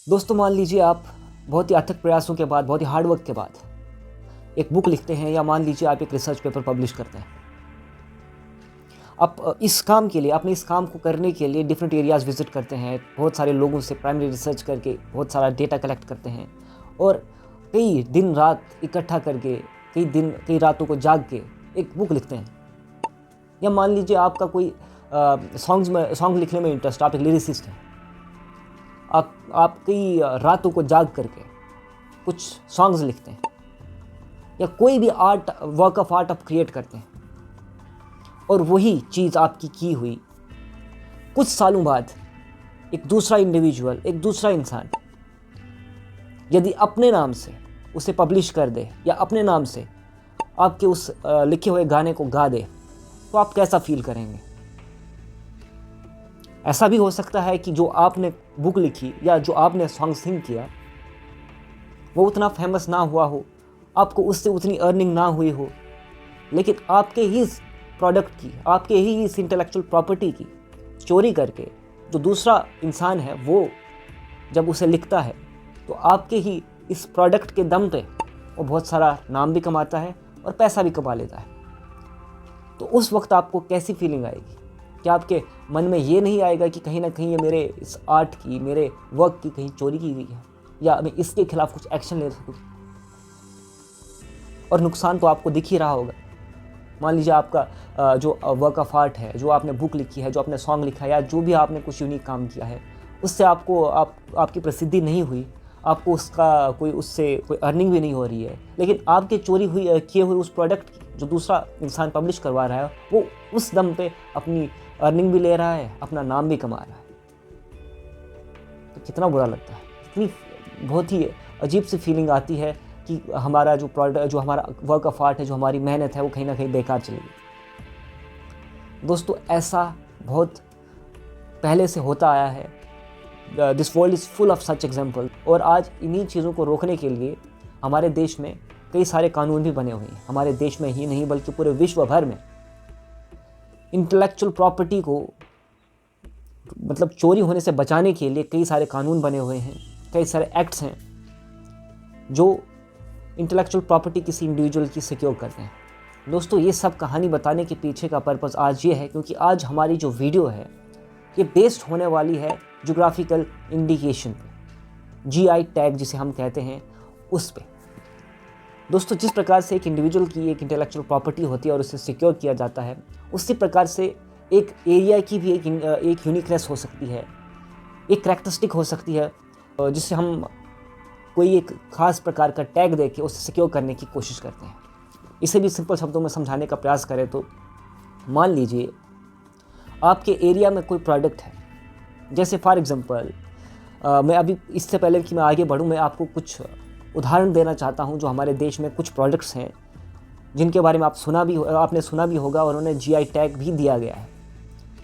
दोस्तों मान लीजिए आप बहुत ही अथक प्रयासों के बाद, बहुत ही हार्ड वर्क के बाद एक बुक लिखते हैं, या मान लीजिए आप एक रिसर्च पेपर पब्लिश करते हैं। आप इस काम के लिए, अपने इस काम को करने के लिए डिफरेंट एरियाज़ विजिट करते हैं, बहुत सारे लोगों से प्राइमरी रिसर्च करके बहुत सारा डेटा कलेक्ट करते हैं और कई दिन रात इकट्ठा करके, कई रातों को जाग के एक बुक लिखते हैं। या मान लीजिए आपका कोई सॉन्ग लिखने में इंटरेस्ट, आप एक लिरिसिस्ट हैं, आप कई रातों को जाग करके कुछ सॉन्ग्स लिखते हैं, या कोई भी वर्क ऑफ आर्ट आप क्रिएट करते हैं, और वही चीज़ आपकी की हुई कुछ सालों बाद एक दूसरा इंडिविजुअल, एक दूसरा इंसान यदि अपने नाम से उसे पब्लिश कर दे, या अपने नाम से आपके उस लिखे हुए गाने को गा दे, तो आप कैसा फील करेंगे? ऐसा भी हो सकता है कि जो आपने बुक लिखी या जो आपने सॉन्ग सिंग किया वो उतना फेमस ना हुआ हो, आपको उससे उतनी अर्निंग ना हुई हो, लेकिन आपके ही इस प्रोडक्ट की, आपके ही इस इंटेलेक्चुअल प्रॉपर्टी की चोरी करके जो दूसरा इंसान है वो जब उसे लिखता है, तो आपके ही इस प्रोडक्ट के दम पे वो बहुत सारा नाम भी कमाता है और पैसा भी कमा लेता है। तो उस वक्त आपको कैसी फीलिंग आएगी? क्या आपके मन में ये नहीं आएगा कि कहीं ना कहीं ये मेरे इस आर्ट की, मेरे वर्क की कहीं चोरी की गई है, या मैं इसके खिलाफ कुछ एक्शन ले सकूँ? और नुकसान तो आपको दिख ही रहा होगा। मान लीजिए आपका जो वर्क ऑफ आर्ट है, जो आपने बुक लिखी है, जो आपने सॉन्ग लिखा है, या जो भी आपने कुछ यूनिक काम किया है, उससे आपकी प्रसिद्धि नहीं हुई, आपको उससे कोई अर्निंग भी नहीं हो रही है, लेकिन आपके चोरी हुई किए हुए उस प्रोडक्ट की जो दूसरा इंसान पब्लिश करवा रहा है, वो उस दम पे अपनी अर्निंग भी ले रहा है, अपना नाम भी कमा रहा है। तो कितना बुरा लगता है, कितनी बहुत ही अजीब सी फीलिंग आती है कि हमारा जो प्रोडक्ट, जो हमारा वर्क ऑफ आर्ट है, जो हमारी मेहनत है, वो कहीं ना कहीं बेकार चली गई। दोस्तों ऐसा बहुत पहले से होता आया है। This world is full of such example. और आज इन्हीं चीज़ों को रोकने के लिए हमारे देश में कई सारे कानून भी बने हुए हैं। हमारे देश में ही नहीं बल्कि पूरे विश्व भर में इंटेलेक्चुअल प्रॉपर्टी को मतलब चोरी होने से बचाने के लिए कई सारे कानून बने हुए हैं, कई सारे एक्ट्स हैं जो इंटेलेक्चुअल प्रॉपर्टी किसी इंडिविजुअल की सिक्योर करते हैं। दोस्तों ये सब कहानी बताने के पीछे का पर्पस आज ये है क्योंकि आज हमारी जो वीडियो है ये बेस्ड होने वाली है ज्योग्राफिकल इंडिकेशन पे, जीआई टैग जिसे हम कहते हैं उस पे। दोस्तों जिस प्रकार से एक इंडिविजुअल की एक इंटेलेक्चुअल प्रॉपर्टी होती है और उसे सिक्योर किया जाता है, उसी प्रकार से एक एरिया की भी एक यूनिकनेस हो सकती है, एक करैक्टरिस्टिक हो सकती है जिससे हम कोई एक खास प्रकार का टैग देके उसे सिक्योर करने की कोशिश करते हैं। इसे भी सिंपल शब्दों में समझाने का प्रयास करें तो मान लीजिए आपके एरिया में कोई प्रोडक्ट है, जैसे फॉर एग्जांपल मैं अभी इससे पहले कि मैं आगे बढ़ूं, मैं आपको कुछ उदाहरण देना चाहता हूं जो हमारे देश में कुछ प्रोडक्ट्स हैं जिनके बारे में आपने सुना भी होगा और उन्हें जीआई टैग भी दिया गया है।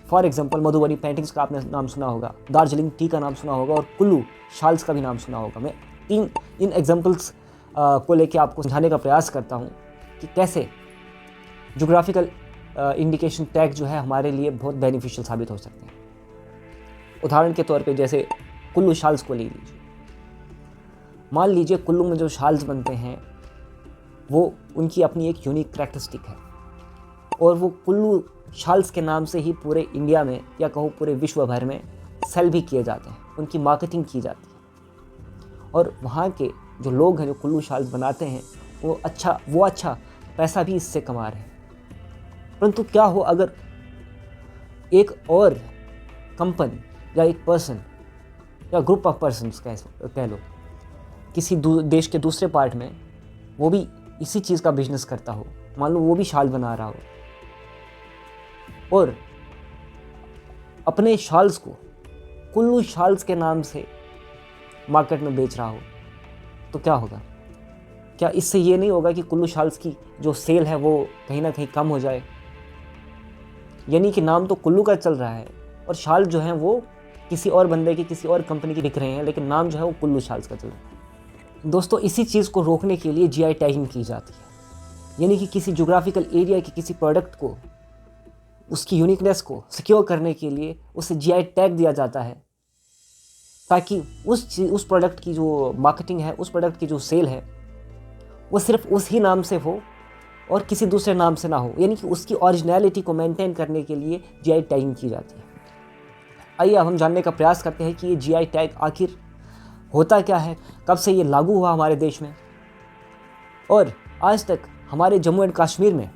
फॉर एग्जांपल मधुबनी पेंटिंग्स का आपने नाम सुना होगा, दार्जिलिंग टी का नाम सुना होगा और कुल्लू शाल्स का भी नाम सुना होगा। मैं इन एग्जांपल्स को लेके आपको समझाने का प्रयास करता हूं कि कैसे ज्योग्राफिकल इंडिकेशन टैग जो है हमारे लिए बहुत बेनिफिशियल साबित हो सकते हैं। उदाहरण के तौर पे जैसे कुल्लू शाल्स को ले लीजिए। मान लीजिए कुल्लू में जो शाल्स बनते हैं वो उनकी अपनी एक यूनिक करैक्टरिस्टिक है और वो कुल्लू शाल्स के नाम से ही पूरे इंडिया में या कहो पूरे विश्व भर में सेल भी किए जाते हैं, उनकी मार्केटिंग की जाती है और वहाँ के जो लोग हैं जो कुल्लू शाल्स बनाते हैं वो अच्छा पैसा भी इससे कमा रहे हैं। परंतु क्या हो अगर एक और कंपनी या एक पर्सन या ग्रुप ऑफ पर्सन्स कह लो किसी देश के दूसरे पार्ट में वो भी इसी चीज़ का बिजनेस करता हो, मान लो वो भी शाल बना रहा हो और अपने शाल्स को कुल्लू शाल्स के नाम से मार्केट में बेच रहा हो, तो क्या होगा? क्या इससे ये नहीं होगा कि कुल्लू शाल्स की जो सेल है वो कहीं ना कहीं कम हो जाए? यानी कि नाम तो कुल्लू का चल रहा है और शाल जो है वो किसी और बंदे की, किसी और कंपनी की दिख रहे हैं, लेकिन नाम जो है वो कुल्लू शाल्स का चल रहा है। दोस्तों इसी चीज़ को रोकने के लिए जीआई टैगिंग की जाती है, यानी कि किसी ज्योग्राफिकल एरिया की किसी प्रोडक्ट को, उसकी यूनिकनेस को सिक्योर करने के लिए उसे जीआई टैग दिया जाता है ताकि उस प्रोडक्ट की जो मार्केटिंग है, उस प्रोडक्ट की जो सेल है, वो सिर्फ उस ही नाम से हो और किसी दूसरे नाम से ना हो, यानी कि उसकी ओरिजिनलिटी को मेंटेन करने के लिए जीआई टैगिंग की जाती है। आइए अब हम जानने का प्रयास करते हैं कि ये जीआई टैग आखिर होता क्या है, कब से ये लागू हुआ हमारे देश में, और आज तक हमारे जम्मू एंड कश्मीर में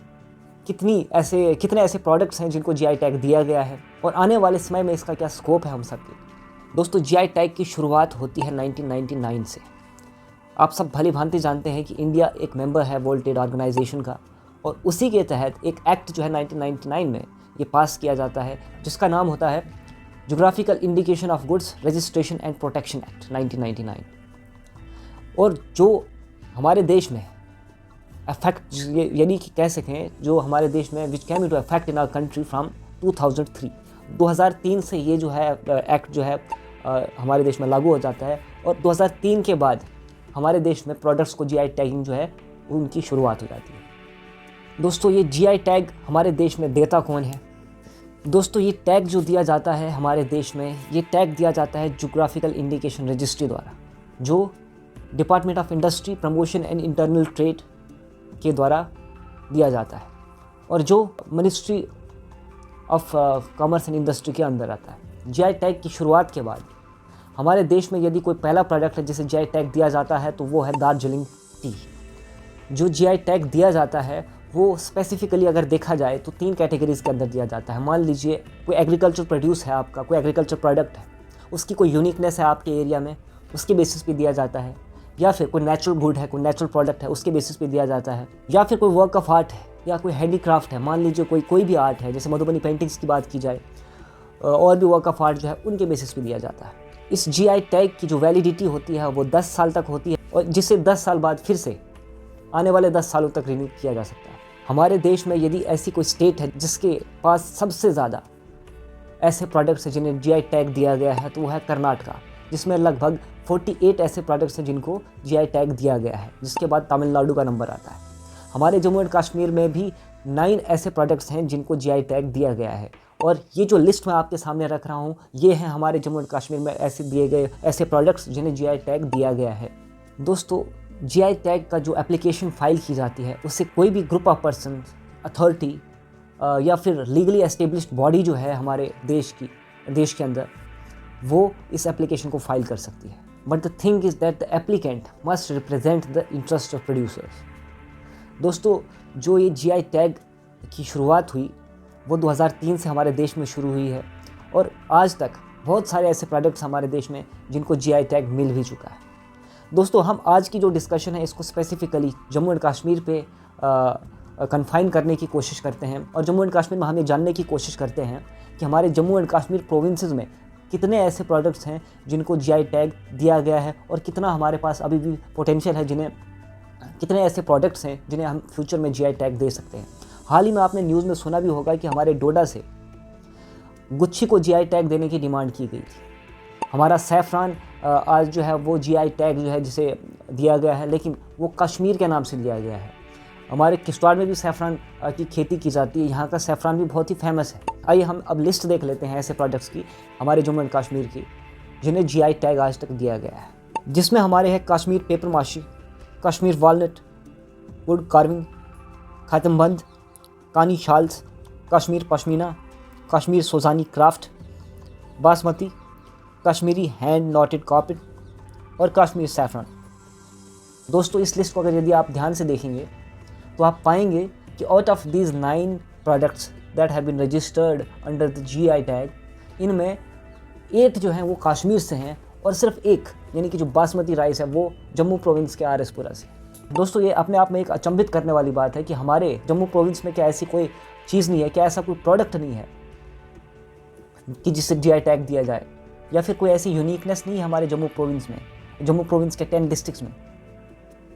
कितने ऐसे प्रोडक्ट्स हैं जिनको जीआई टैग दिया गया है, और आने वाले समय में इसका क्या स्कोप है हम सबके। दोस्तों, जीआई टैग की शुरुआत होती है 1999 से। आप सब भली भांति जानते हैं कि इंडिया एक मेंबर है वर्ल्ड ट्रेड ऑर्गेनाइजेशन का, और उसी के तहत एक एक्ट जो है 1999 में ये पास किया जाता है, जिसका नाम होता है geographical indication of goods registration and protection act 1999। और जो हमारे देश में अफेक्ट, यानी कि कह सकें जो हमारे देश में which came into effect in our country from 2003 से ये जो है एक्ट जो है हमारे देश में लागू हो जाता है, और 2003 के बाद हमारे देश में प्रोडक्ट्स को जीआई टैगिंग जो है उनकी शुरुआत हो जाती है। दोस्तों, ये जीआई टैग हमारे देश में देता कौन है? दोस्तों, ये टैग जो दिया जाता है हमारे देश में, ये टैग दिया जाता है ज्योग्राफिकल इंडिकेशन रजिस्ट्री द्वारा, जो department of industry promotion and internal trade के द्वारा दिया जाता है, और जो ministry of commerce and industry के अंदर आता है। जीआई टैग की शुरुआत के बाद हमारे देश में यदि कोई पहला प्रोडक्ट है जिसे जीआई टैग दिया जाता है तो वो है दार्जिलिंग टी। जो जीआई टैग दिया जाता है वो स्पेसिफिकली अगर देखा जाए तो 3 कैटेगरीज के अंदर दिया जाता है। मान लीजिए कोई एग्रीकल्चर प्रोड्यूस है आपका, कोई एग्रीकल्चर प्रोडक्ट है, उसकी कोई यूनिकनेस है आपके एरिया में, उसके बेसिस पे दिया जाता है। या फिर कोई नेचुरल गुड है, कोई नेचुरल प्रोडक्ट है, उसके बेसिस पे दिया जाता है। या फिर कोई वर्क ऑफ आर्ट है या कोई हैंडीक्राफ्ट है, मान लीजिए कोई भी आर्ट है, जैसे मधुबनी पेंटिंग्स की बात की जाए, और भी वर्क ऑफ आर्ट जो है उनके बेसिस पे दिया जाता है। इस जीआई टैग की जो वैलिडिटी होती है वो 10 साल तक होती है, और जिसे 10 साल बाद फिर से आने वाले 10 सालों तक रिन्यू किया जा सकता है। हमारे देश में यदि ऐसी कोई स्टेट है जिसके पास सबसे ज़्यादा ऐसे प्रोडक्ट्स हैं जिन्हें जीआई टैग दिया गया है, तो वो है कर्नाटका, जिसमें लगभग 48 ऐसे प्रोडक्ट्स हैं जिनको जीआई टैग दिया गया है, जिसके बाद तमिलनाडु का नंबर आता है। हमारे जम्मू एंड कश्मीर में भी 9 ऐसे प्रोडक्ट्स हैं जिनको जीआई टैग दिया गया है, और ये जो लिस्ट मैं आपके सामने रख रहा हूँ ये हैं हमारे जम्मू एंड कश्मीर में ऐसे दिए गए ऐसे प्रोडक्ट्स जिन्हें जीआई टैग दिया गया है। दोस्तों, जीआई टैग का जो एप्लीकेशन फाइल की जाती है उससे कोई भी ग्रुप ऑफ पर्सन, अथॉरिटी या फिर लीगली एस्टेब्लिश्ड बॉडी जो है हमारे देश के अंदर, वो इस एप्लीकेशन को फाइल कर सकती है। But the thing is that the applicant must represent the interest of producers. दोस्तों, जो ये जीआई टैग की शुरुआत हुई वो 2003 से हमारे देश में शुरू हुई है, और आज तक बहुत सारे ऐसे प्रोडक्ट्स हमारे देश में जिनको जीआई टैग मिल भी चुका है। दोस्तों, हम आज की जो डिस्कशन है इसको स्पेसिफिकली जम्मू एंड कश्मीर पे कन्फाइन करने की कोशिश करते हैं, और जम्मू एंड कश्मीर में हम ये जानने की कोशिश करते हैं कि हमारे जम्मू एंड कश्मीर प्रोविंसेस में कितने ऐसे प्रोडक्ट्स हैं जिनको जीआई टैग दिया गया है, और कितना हमारे पास अभी भी पोटेंशियल है कितने ऐसे प्रोडक्ट्स हैं जिन्हें हम फ्यूचर में जीआई टैग दे सकते हैं। हाल ही में आपने न्यूज़ में सुना भी होगा कि हमारे डोडा से गुच्छी को जीआई टैग देने की डिमांड की गई थी। हमारा सैफरान आज जो है वो जीआई टैग जो है जिसे दिया गया है, लेकिन वो कश्मीर के नाम से दिया गया है। हमारे किश्तवाड़ में भी सैफरान की खेती की जाती है, यहाँ का सैफरान भी बहुत ही फेमस है। आइए हम अब लिस्ट देख लेते हैं ऐसे प्रोडक्ट्स की हमारे जम्मू एंड कश्मीर की जिन्हें जीआई टैग आज तक दिया गया है, जिसमें हमारे हैं Kashmir paper mache, Kashmir walnut, wood carving, Khatamband, Kani shawls, Kashmir pashmina, Kashmir Sozani craft, basmati, Kashmiri hand knotted carpet और कश्मीर सैफरन। दोस्तों, इस लिस्ट को अगर यदि आप ध्यान से देखेंगे तो आप पाएंगे कि out of these 9 products that have been registered under the GI tag, इनमें 8 जो हैं वो कश्मीर से हैं, और सिर्फ 1 यानी कि जो बासमती राइस है वो जम्मू प्रोविंस के आरएसपुरा से। दोस्तों, ये अपने आप में एक अचंभित करने वाली बात है कि हमारे जम्मू प्रोविंस में क्या ऐसी कोई चीज़ नहीं है, क्या ऐसा कोई प्रोडक्ट नहीं है कि जिससे जीआई टैग दिया जाए, या फिर कोई ऐसी यूनिकनेस नहीं है हमारे जम्मू प्रोविंस में, जम्मू प्रोविंस के 10 डिस्ट्रिक्ट्स में,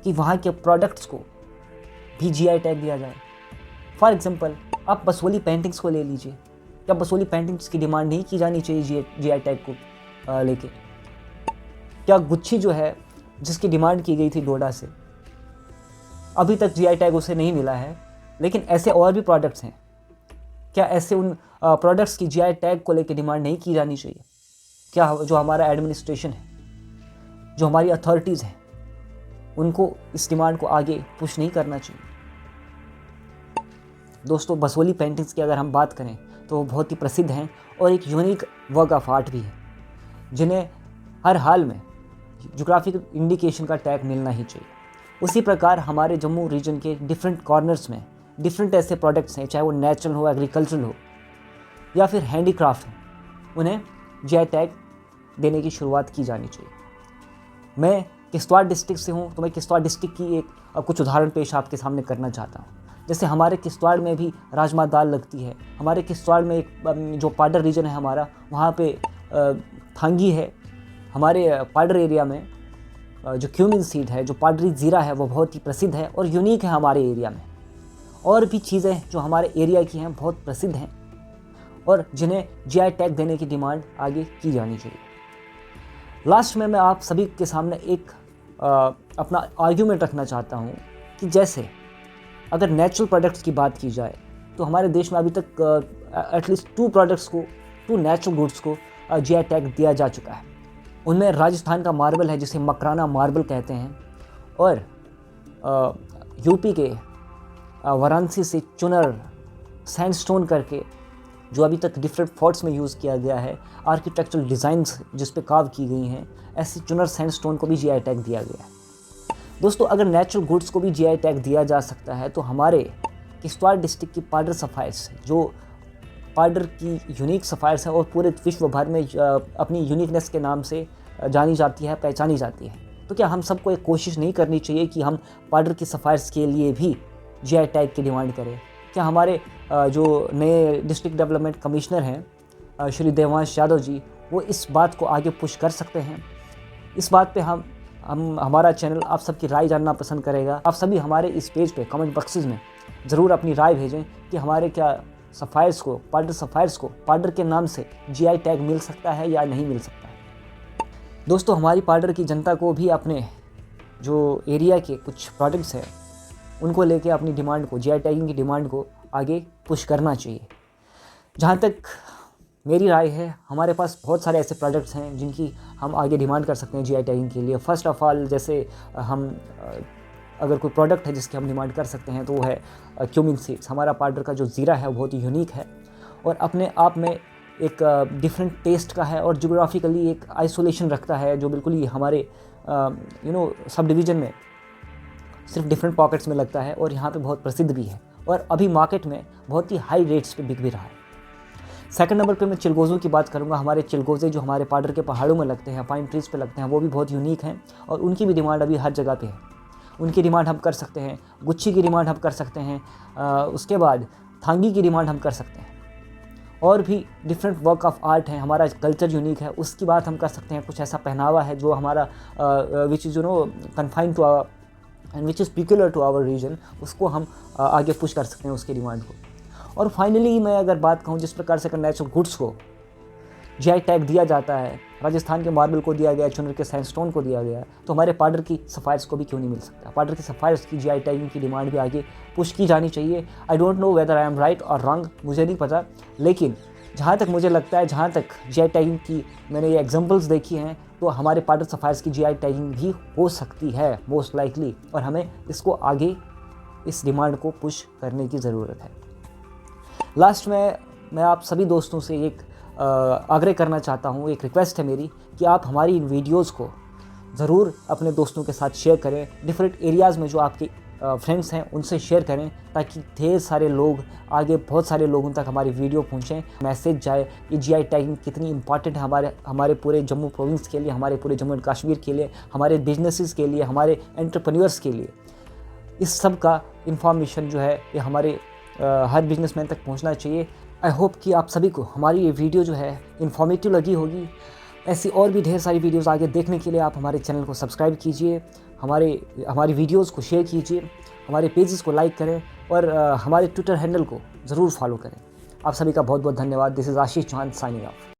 कि वहाँ के प्रोडक्ट्स को भी जीआई टैग दिया जाए। फॉर एग्जांपल, आप बसोली पेंटिंग्स को ले लीजिए। क्या बसोली पेंटिंग्स की डिमांड नहीं की जानी चाहिए जीआई टैग को लेके? क्या गुच्छी जो है जिसकी डिमांड की गई थी डोडा से, अभी तक जीआई टैग उसे नहीं मिला है, लेकिन ऐसे और भी प्रोडक्ट्स हैं, क्या ऐसे उन प्रोडक्ट्स की जीआई टैग को लेकर डिमांड नहीं की जानी चाहिए? क्या जो हमारा एडमिनिस्ट्रेशन है, जो हमारी अथॉरिटीज़ हैं, उनको इस डिमांड को आगे पुश नहीं करना चाहिए? दोस्तों, बसोली पेंटिंग्स की अगर हम बात करें तो वो बहुत ही प्रसिद्ध हैं और एक यूनिक वर्क ऑफ आर्ट भी है, जिन्हें हर हाल में ज्योग्राफिकल इंडिकेशन का टैग मिलना ही चाहिए। उसी प्रकार हमारे जम्मू रीजन के डिफरेंट कॉर्नर्स में डिफरेंट ऐसे प्रोडक्ट्स हैं, चाहे वो नेचुरल हो, एग्रीकल्चरल हो या फिर हैंडीक्राफ्ट हो, उन्हें जीआई टैग देने की शुरुआत की जानी चाहिए। मैं किश्तवाड़ डिस्ट्रिक्ट से हूँ, तो मैं किश्तवाड़ डिस्ट्रिक्ट की एक कुछ उदाहरण पेश आपके सामने करना चाहता हूँ। जैसे हमारे किश्तवाड़ में भी राजमा दाल लगती है। हमारे किश्तवाड़ में एक जो पाडर रीजन है हमारा, वहाँ पे थांगी है। हमारे पाडर एरिया में जो क्यूमिन सीड है, जो पाडरी ज़ीरा है, वो बहुत ही प्रसिद्ध है और यूनिक है हमारे एरिया में। और भी चीज़ें जो हमारे एरिया की हैं बहुत प्रसिद्ध हैं और जिन्हें जीआई टैग देने की डिमांड आगे की जानी चाहिए। लास्ट में मैं आप सभी के सामने एक अपना आर्ग्यूमेंट रखना चाहता हूँ कि जैसे अगर नेचुरल प्रोडक्ट्स की बात की जाए तो हमारे देश में अभी तक एटलीस्ट 2 नेचुरल गुड्स को जीआई टैग दिया जा चुका है। उनमें राजस्थान का मार्बल है, जिसे मकराना मार्बल कहते हैं, और यूपी के वाराणसी से चुनर सैंडस्टोन करके, जो अभी तक डिफरेंट फोर्ट्स में यूज़ किया गया है, आर्किटेक्चरल डिज़ाइंस जिस पे कार्व की गई हैं, ऐसे चुनर सैंडस्टोन को भी जीआई टैग दिया गया है। दोस्तों, अगर नेचुरल गुड्स को भी जीआई टैग दिया जा सकता है तो हमारे किश्तवाड़ डिस्ट्रिक्ट की पाडर सफ़ायर्स, जो पाडर की यूनिक सफ़ायर्स है और पूरे विश्व भर में अपनी यूनिकनेस के नाम से जानी जाती है, पहचानी जाती है, तो क्या हम सबको एक कोशिश नहीं करनी चाहिए कि हम पाडर की सफ़ायर्स के लिए भी जीआई टैग की डिमांड करें? क्या हमारे जो नए डिस्ट्रिक्ट डेवलपमेंट कमिश्नर हैं श्री देवांश यादव जी, वो इस बात को आगे पुश कर सकते हैं? इस बात पे हमारा चैनल आप सबकी राय जानना पसंद करेगा। आप सभी हमारे इस पेज पे कमेंट बॉक्सेस में ज़रूर अपनी राय भेजें कि हमारे क्या सफ़ायर्स को, पाडर सफ़ायर्स को पाडर के नाम से जीआई टैग मिल सकता है या नहीं मिल सकता है। दोस्तों, हमारी पाडर की जनता को भी अपने जो एरिया के कुछ प्रोडक्ट्स हैं उनको लेके अपनी डिमांड को, जीआई टैगिंग की डिमांड को आगे पुश करना चाहिए। जहाँ तक मेरी राय है, हमारे पास बहुत सारे ऐसे प्रोडक्ट्स हैं जिनकी हम आगे डिमांड कर सकते हैं जीआई टैगिंग के लिए। फ़र्स्ट ऑफ़ ऑल, जैसे हम अगर कोई प्रोडक्ट है जिसकी हम डिमांड कर सकते हैं तो वो है क्यूमिन सीड्स। हमारा पाडर का जो ज़ीरा है वो बहुत ही यूनिक है और अपने आप में एक डिफरेंट टेस्ट का है और जोग्राफिकली एक आइसोलेशन रखता है, जो बिल्कुल ही हमारे सब डिवीज़न में सिर्फ डिफरेंट पॉकेट्स में लगता है और यहाँ पे बहुत प्रसिद्ध भी है और अभी मार्केट में बहुत ही हाई रेट्स पे बिक भी रहा है। सेकंड नंबर पे मैं चिलगोज़ों की बात करूँगा। हमारे चिलगोज़े जो हमारे पाडर के पहाड़ों में लगते हैं, पाइन ट्रीज़ पे लगते हैं, वो भी बहुत यूनिक हैं और उनकी भी डिमांड अभी हर जगह पे है। उनकी डिमांड हम कर सकते हैं, गुच्छी की डिमांड हम कर सकते हैं, उसके बाद थांगी की डिमांड हम कर सकते हैं। और भी डिफरेंट वर्क ऑफ आर्ट है, हमारा कल्चर यूनिक है, उसकी बात हम कर सकते हैं। कुछ ऐसा पहनावा है जो हमारा which is confined to our and which is peculiar to our region, उसको हम आगे पुश कर सकते हैं उसकी डिमांड को। और फाइनली मैं अगर बात कहूँ, जिस प्रकार से नेचुरल गुड्स को जीआई टैग दिया जाता है, राजस्थान के मार्बल को दिया गया, चुनर के सैंडस्टोन को दिया गया, तो हमारे पाडर की सफ़ायर्स को भी क्यों नहीं मिल सकता? पाडर की सफ़ायर्स की जीआई टैगिंग की डिमांड भी आगे पुश की जानी चाहिए। I don't know whether I am right और रॉन्ग, मुझे नहीं पता, लेकिन जहाँ तक मुझे लगता है, जहाँ तक जीआई टैगिंग की मैंने ये एग्जांपल्स देखी हैं, तो हमारे पाडर सफ़ायर्स की जीआई टैगिंग भी हो सकती है मोस्ट लाइकली, और हमें इसको आगे इस डिमांड को पुश करने की ज़रूरत है। लास्ट में मैं आप सभी दोस्तों से एक आग्रह करना चाहता हूँ, एक रिक्वेस्ट है मेरी कि आप हमारी इन वीडियोज़ को ज़रूर अपने दोस्तों के साथ शेयर करें। डिफरेंट एरियाज़ में जो आपके फ्रेंड्स हैं उनसे शेयर करें, ताकि ढेर सारे लोग, आगे बहुत सारे लोगों तक हमारी वीडियो पहुँचें, मैसेज जाए कि जीआई टैगिंग कितनी इंपॉर्टेंट है हमारे पूरे जम्मू प्रोविंस के लिए, हमारे पूरे जम्मू एंड कश्मीर के लिए, हमारे बिजनेसेस के लिए, हमारे एंटरप्रेन्योर्स के लिए। इस सब का इन्फॉर्मेशन जो है ये हमारे हर बिजनेसमैन तक पहुंचना चाहिए। आई होप कि आप सभी को हमारी ये वीडियो जो है इन्फॉर्मेटिव लगी होगी। ऐसी और भी ढेर सारी वीडियोस आगे देखने के लिए आप हमारे चैनल को सब्सक्राइब कीजिए, हमारी वीडियोस को शेयर कीजिए, हमारे पेजेस को लाइक करें और हमारे ट्विटर हैंडल को ज़रूर फॉलो करें। आप सभी का बहुत बहुत धन्यवाद। This is Ashish Chauhan signing of.